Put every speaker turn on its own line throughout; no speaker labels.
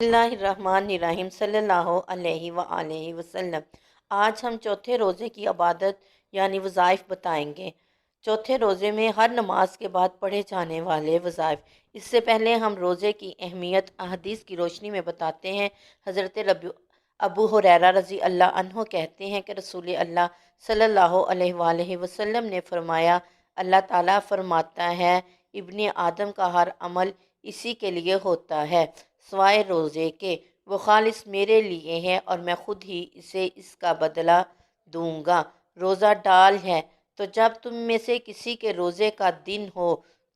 बिस्मिल्लाहिर्रहमानिर्रहीम सल्लल्लाहु अलैहि वआलैहि वसल्लम। आज हम चौथे रोज़े की इबादत यानी वज़ाइफ बताएंगे। चौथे रोज़े में हर नमाज के बाद पढ़े जाने वाले वज़ाइफ। इससे पहले हम रोज़े की अहमियत अहदीस की रोशनी में बताते हैं। हज़रत अबू हुरैरा रज़ी अल्लाह अन्हो कहते हैं कि रसूल अल्लाह सल्लल्लाहु अलैहि वसल्लम ने फरमाया, अल्लाह ताला फरमाता है, इब्ने आदम का हर अमल इसी के लिए होता है सिवाय रोज़े के। वो खालिस मेरे लिए है और मैं खुद ही इसे इसका बदला दूंगा। रोज़ा डाल है, तो जब तुम में से किसी के रोज़े का दिन हो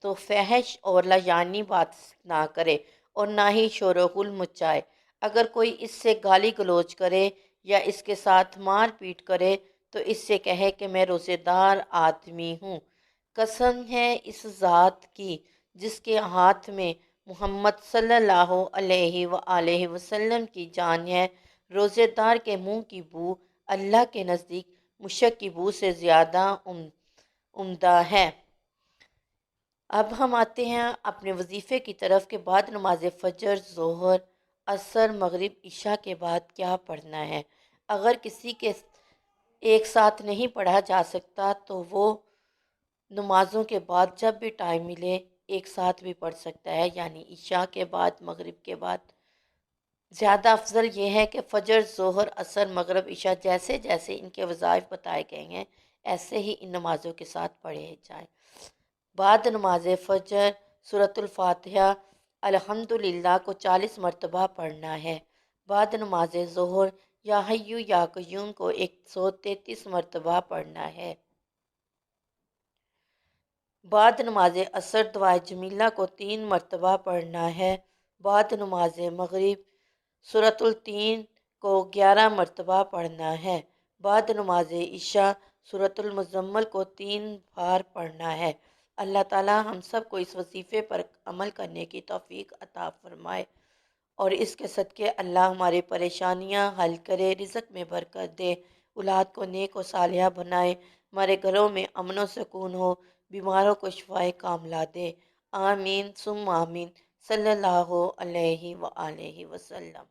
तो फहश और लायानी बात ना करे और ना ही शोरगुल मचाए। अगर कोई इससे गाली गलौज करे या इसके साथ मार पीट करे तो इससे कहे कि मैं रोज़ेदार आदमी हूँ। कसम है इस ज़ात की जिसके हाथ में मोहम्मद सल्लल्लाहु अलैहि वसल्लम की जान है, रोज़ेदार के मुंह की बू अल्लाह के नज़दीक मुशक की बू से ज़्यादा उम्दा है। अब हम आते हैं अपने वजीफ़े की तरफ के बाद नमाज फ़जर, ज़ोहर, असर, मगरिब, इशा के बाद क्या पढ़ना है। अगर किसी के एक साथ नहीं पढ़ा जा सकता तो वो नमाज़ों के बाद जब भी टाइम मिले एक साथ भी पढ़ सकता है, यानी इशा के बाद, मगरिब के बाद। ज़्यादा अफजल ये है कि फ़जर, ज़ोहर, असर, मगरिब, इशा जैसे जैसे इनके वज़ाइफ बताए गए हैं ऐसे ही इन नमाज़ों के साथ पढ़े जाएँ। बाद नमाज फ़जर सूरतुल फातिहा अल्हम्दुलिल्लाह को 40 मरतबा पढ़ना है। बाद नमाज ज़ोहर या हय्यु या क़य्यूम को 133 मरतबा पढ़ना है। बाद नमाज असर दुआए जमीला को 3 मरतबा पढ़ना है। बाद नमाज मगरिब सूरतुल तीन को 11 मरतबा पढ़ना है। बाद नमाज इशा सूरतुल मुज़म्मल को 3 बार पढ़ना है। अल्लाह ताला हम सब को इस वजीफ़े पर अमल करने की तौफीक अता फ़रमाए और इसके सदक़े अल्लाह हमारी परेशानियां हल करे, रिज़्क़ में बरकत दे, औलाद को नेक व सालिहा बनाए, हमारे घरों में अमन व सुकून हो, बीमारों को शिफ़ाए कामिला दे। आमीन सुम्मा आमीन। सल्लल्लाहु अलैहि व आलिहि वसल्लम।